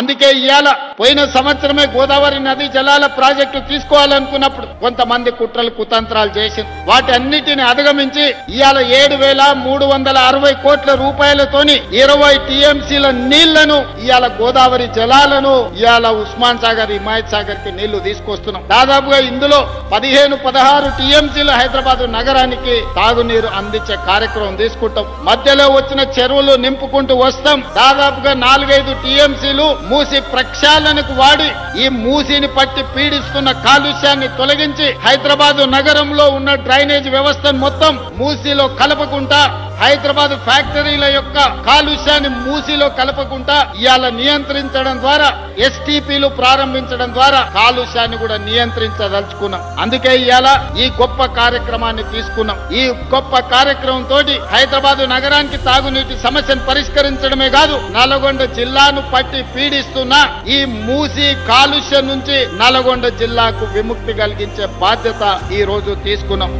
అందుకే ఇవాళ పోయిన సంవత్సరమే గోదావరి నది జలాల ప్రాజెక్టు తీసుకోవాలనుకున్నప్పుడు కొంతమంది కుట్రలు కుతంత్రాలు చేసింది. వాటి అన్నిటిని అధిగమించి ఇవాళ 7,360 కోట్ల రూపాయలతోని 20 టీఎంసీల నీళ్లను ఇవాళ గోదావరి జలాలను ఇవాళ ఉస్మాన్ సాగర్, హిమాయత్ సాగర్ కి నీళ్లు తీసుకొస్తున్నాం. దాదాపుగా ఇందులో 15-16 టీఎంసీలు హైదరాబాద్ నగరానికి తాగునీరు అందించే కార్యక్రమం తీసుకుంటాం. మధ్యలో వచ్చిన చెరువులు నింపుకుంటూ వస్తాం. దాదాపుగా 4-5 టీఎంసీలు మూసి ప్రక్షాళనకు వాడి ఈ మూసిని పట్టి పీడిస్తున్న కాలుష్యాన్ని తొలగించి హైదరాబాద్ నగరంలో ఉన్న డ్రైనేజ్ వ్యవస్థను మొత్తం మూసిలో కలపకుండా, హైదరాబాద్ ఫ్యాక్టరీల యొక్క కాలుష్యాన్ని మూసిలో కలపకుండా ఇవాళ నియంత్రించడం ద్వారా, ఎస్టీపీలు ప్రారంభించడం ద్వారా కాలుష్యాన్ని కూడా నియంత్రించదలుచుకున్నాం. అందుకే ఇవాళ ఈ గొప్ప కార్యక్రమాన్ని తీసుకున్నాం. ఈ గొప్ప కార్యక్రమం తోటి హైదరాబాద్ నగరానికి తాగునీటి సమస్యను పరిష్కరించడమే కాదు, నల్గొండ జిల్లాను పట్టి పీడిస్తున్న ఈ మూసి కాలుష్యం నుంచి నల్గొండ జిల్లాకు విముక్తి కలిగించే బాధ్యత ఈ రోజు తీసుకున్నాం.